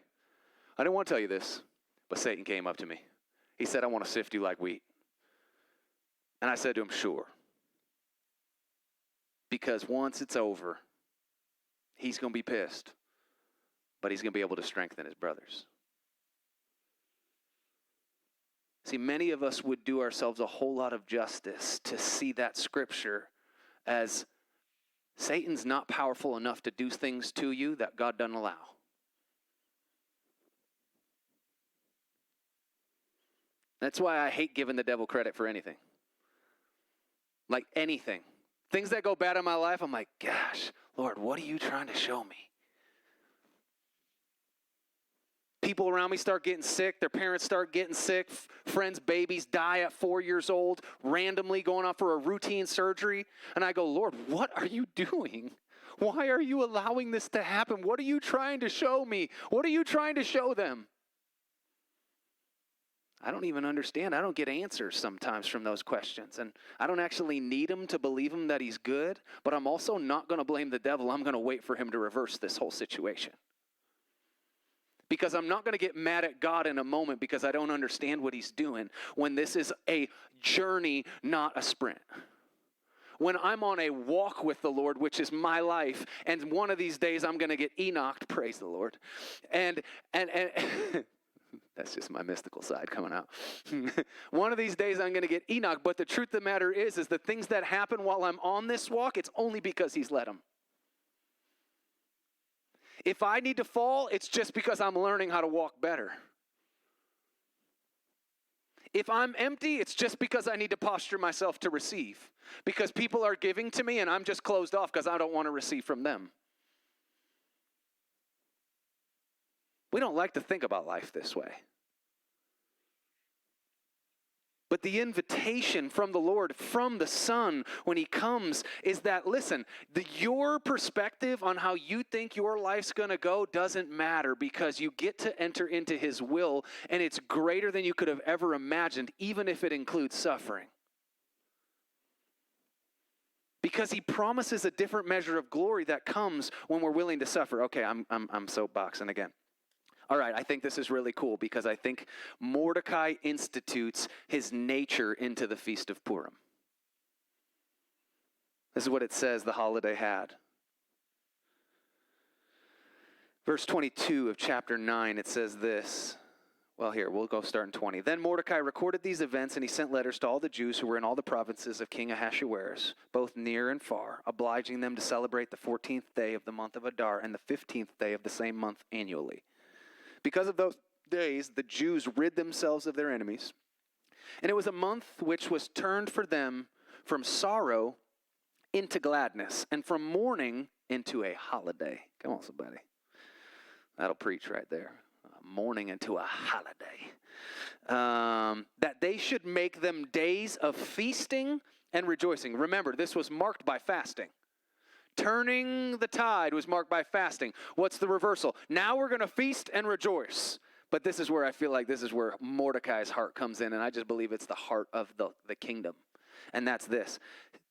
I didn't want to tell you this, but Satan came up to me. He said, I want to sift you like wheat. And I said to him, sure. Because once it's over, he's going to be pissed, but he's going to be able to strengthen his brothers. See, many of us would do ourselves a whole lot of justice to see that scripture as Satan's not powerful enough to do things to you that God doesn't allow. That's why I hate giving the devil credit for anything. Like anything. Things that go bad in my life, I'm like, gosh, Lord, what are you trying to show me? People around me start getting sick. Their parents start getting sick. Friends' babies die at 4 years old, randomly going off for a routine surgery. And I go, Lord, what are you doing? Why are you allowing this to happen? What are you trying to show me? What are you trying to show them? I don't even understand. I don't get answers sometimes from those questions. And I don't actually need him to believe him that he's good, but I'm also not going to blame the devil. I'm going to wait for him to reverse this whole situation. Because I'm not going to get mad at God in a moment because I don't understand what he's doing when this is a journey, not a sprint. When I'm on a walk with the Lord, which is my life, and one of these days I'm going to get Enoch, praise the Lord, and that's just my mystical side coming out. One of these days I'm going to get Enoch, but the truth of the matter is the things that happen while I'm on this walk, it's only because he's let them. If I need to fall, it's just because I'm learning how to walk better. If I'm empty, it's just because I need to posture myself to receive. Because people are giving to me and I'm just closed off because I don't want to receive from them. We don't like to think about life this way. But the invitation from the Lord, from the Son, when he comes, is that, listen, your perspective on how you think your life's going to go doesn't matter because you get to enter into his will, and it's greater than you could have ever imagined, even if it includes suffering. Because he promises a different measure of glory that comes when we're willing to suffer. Okay, I'm soapboxing again. All right, I think this is really cool because I think Mordecai institutes his nature into the Feast of Purim. This is what it says the holiday had. Verse 22 of chapter 9, it says this. Well, here, we'll go start in 20. Then Mordecai recorded these events, and he sent letters to all the Jews who were in all the provinces of King Ahasuerus, both near and far, obliging them to celebrate the 14th day of the month of Adar and the 15th day of the same month annually. Because of those days, the Jews rid themselves of their enemies. And it was a month which was turned for them from sorrow into gladness, and from mourning into a holiday. Come on, somebody. That'll preach right there. Mourning into a holiday. That they should make them days of feasting and rejoicing. Remember, this was marked by fasting. Turning the tide was marked by fasting. What's the reversal? Now we're going to feast and rejoice. But this is where I feel like this is where Mordecai's heart comes in, and I just believe it's the heart of the kingdom. And that's this.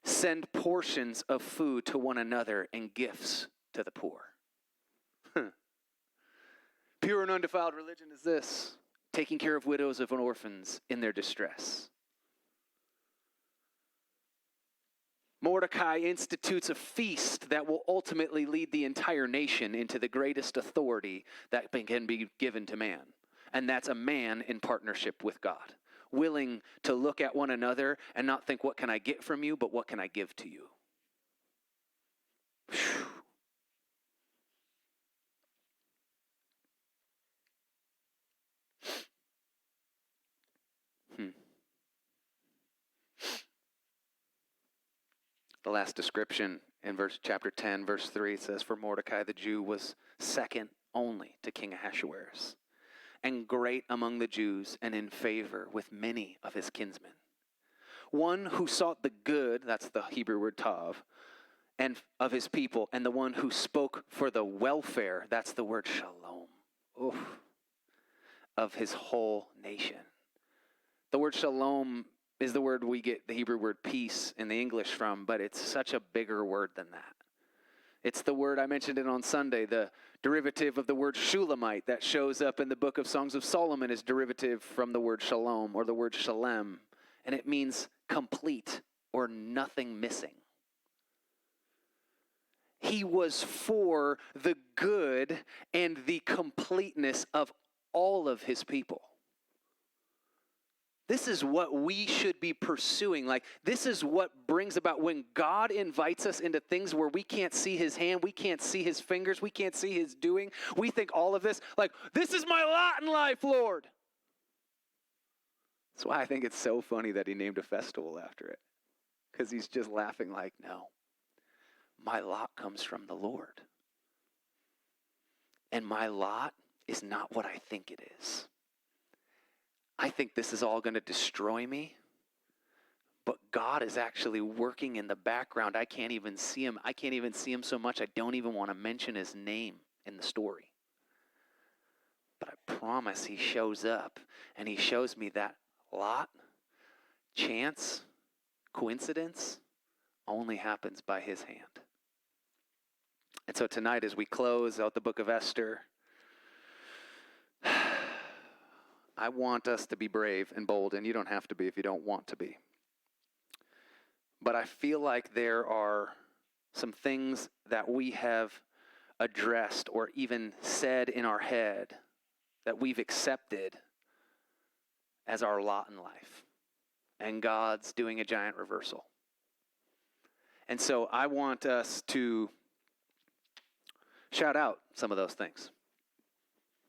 Send portions of food to one another and gifts to the poor. Pure and undefiled religion is this. Taking care of widows and orphans in their distress. Mordecai institutes a feast that will ultimately lead the entire nation into the greatest authority that can be given to man. And that's a man in partnership with God, willing to look at one another and not think, what can I get from you, but what can I give to you? Whew. The last description in chapter 10, verse 3, it says, "For Mordecai the Jew was second only to King Ahasuerus, and great among the Jews, and in favor with many of his kinsmen. One who sought the good," that's the Hebrew word tav, "and of his people, and the one who spoke for the welfare," that's the word shalom, oof, "of his whole nation." The word shalom is the word we get the Hebrew word peace in the English from, but it's such a bigger word than that. It's the word, I mentioned it on Sunday, the derivative of the word Shulamite that shows up in the book of Songs of Solomon is derivative from the word shalom or the word shalem, and it means complete or nothing missing. He was for the good and the completeness of all of his people. This is what we should be pursuing. Like, this is what brings about when God invites us into things where we can't see his hand, we can't see his fingers, we can't see his doing. We think all of this, like, this is my lot in life, Lord. That's why I think it's so funny that he named a festival after it. Because he's just laughing like, no, my lot comes from the Lord. And my lot is not what I think it is. I think this is all going to destroy me, but God is actually working in the background. I can't even see him. I can't even see him so much I don't even want to mention his name in the story. But I promise he shows up, and he shows me that lot, chance, coincidence, only happens by his hand. And so tonight, as we close out the book of Esther, I want us to be brave and bold, and you don't have to be if you don't want to be. But I feel like there are some things that we have addressed or even said in our head that we've accepted as our lot in life. And God's doing a giant reversal. And so I want us to shout out some of those things.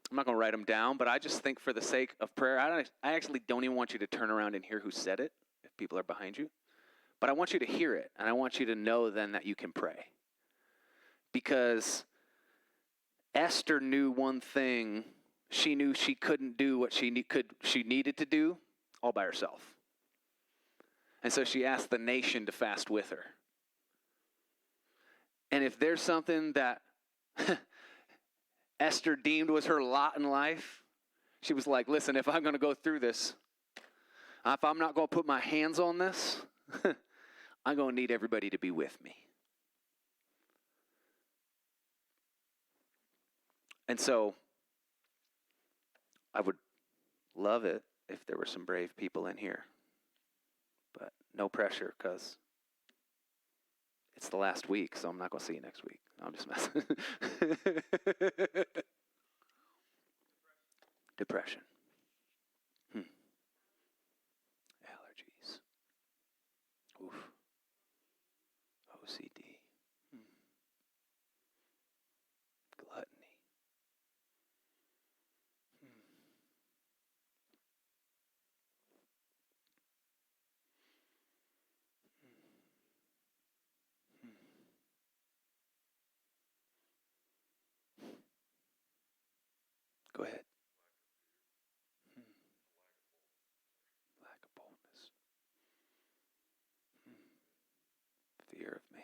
I'm not going to write them down, but I just think for the sake of prayer, I actually don't even want you to turn around and hear who said it if people are behind you. But I want you to hear it, and I want you to know then that you can pray. Because Esther knew one thing. She knew she couldn't do what she needed to do all by herself. And so she asked the nation to fast with her. And if there's something that Esther deemed was her lot in life, she was like, listen, if I'm going to go through this, if I'm not going to put my hands on this, I'm going to need everybody to be with me. And so I would love it if there were some brave people in here. But no pressure, because it's the last week, so I'm not going to see you next week. No, I'm just messing. Depression. Allergies. Oof. OCD. Gluttony. Go ahead. Lack of boldness. Fear of man.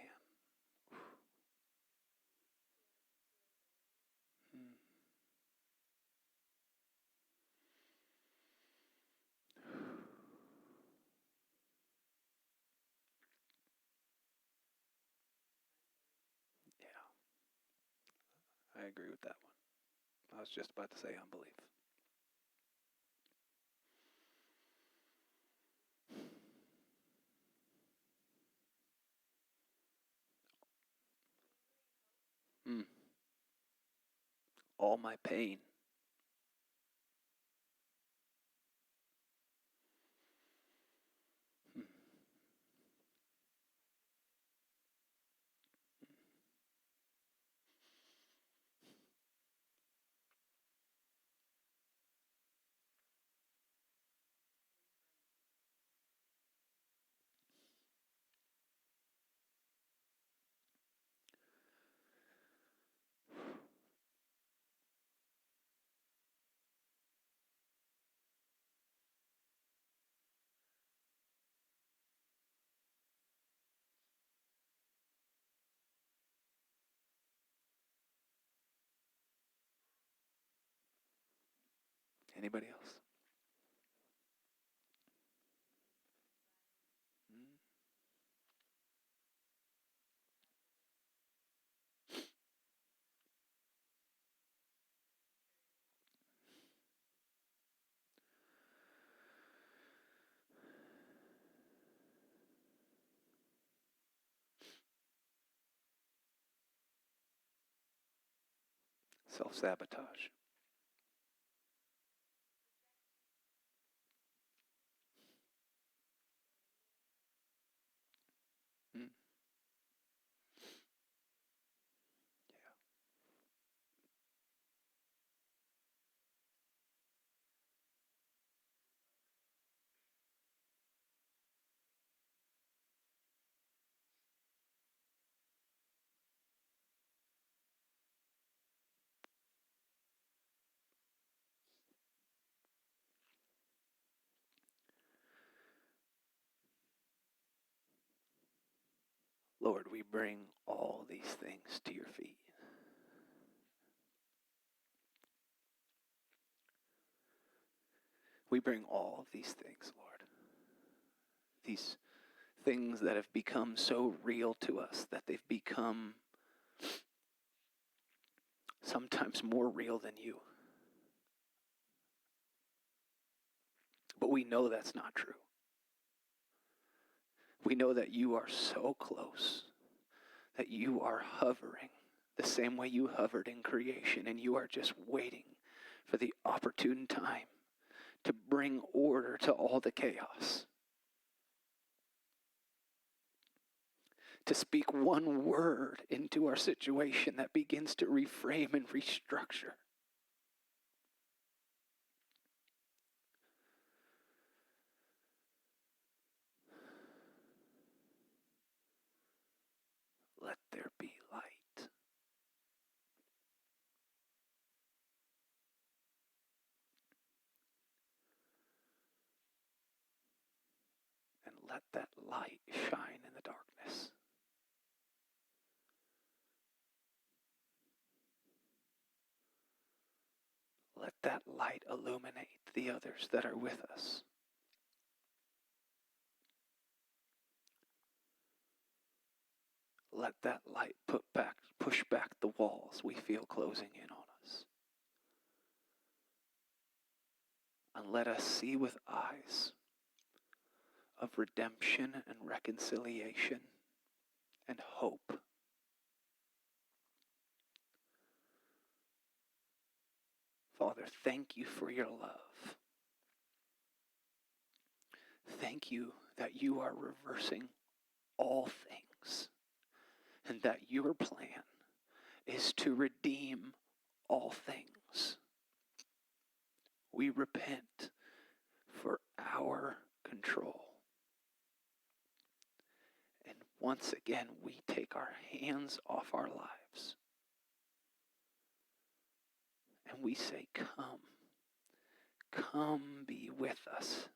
Yeah, I agree with that one. I was just about to say unbelief. All my pain. Anybody else? Self-sabotage. Mm. Lord, we bring all these things to your feet. We bring all of these things, Lord. These things that have become so real to us that they've become sometimes more real than you. But we know that's not true. We know that you are so close, that you are hovering the same way you hovered in creation, and you are just waiting for the opportune time to bring order to all the chaos. To speak one word into our situation that begins to reframe and restructure. Let there be light. And let that light shine in the darkness. Let that light illuminate the others that are with us. Let that light push back the walls we feel closing in on us. And let us see with eyes of redemption and reconciliation and hope. Father, thank you for your love. Thank you that you are reversing all things and that your plan is to redeem all things. We repent for our control. And once again, we take our hands off our lives. And we say, come be with us.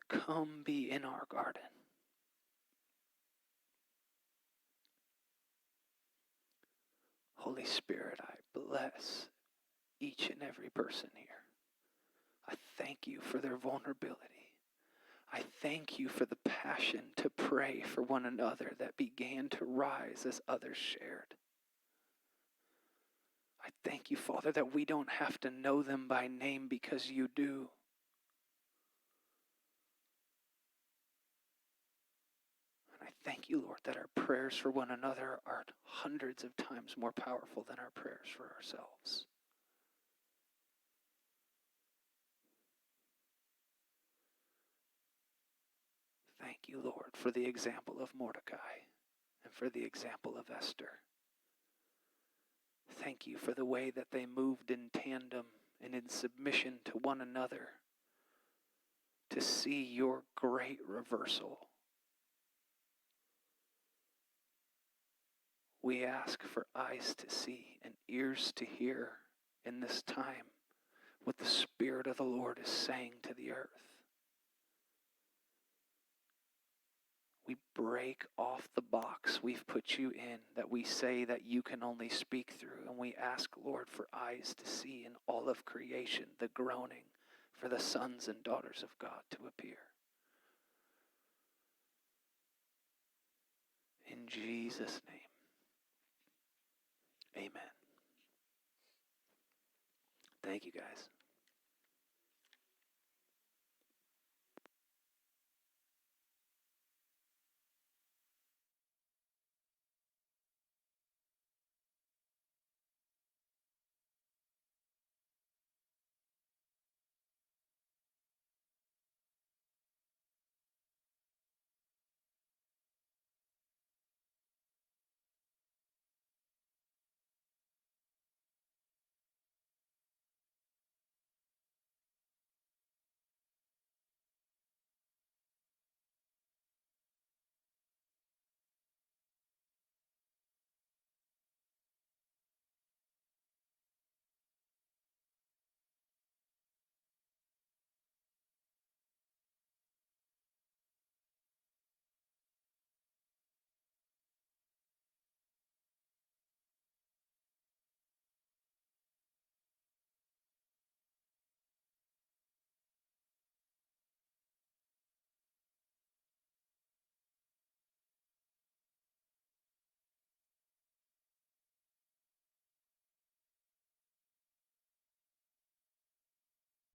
Come be in our garden. Holy Spirit, I bless each and every person here. I thank you for their vulnerability. I thank you for the passion to pray for one another that began to rise as others shared. I thank you, Father, that we don't have to know them by name because you do. And I thank you, Lord, that our prayers for one another are hundreds of times more powerful than our prayers for ourselves. Thank you, Lord, for the example of Mordecai and for the example of Esther. Thank you for the way that they moved in tandem and in submission to one another to see your great reversal. We ask for eyes to see and ears to hear in this time what the Spirit of the Lord is saying to the earth. We break off the box we've put you in that we say that you can only speak through. And we ask, Lord, for eyes to see in all of creation, the groaning for the sons and daughters of God to appear. In Jesus' name, amen. Thank you, guys.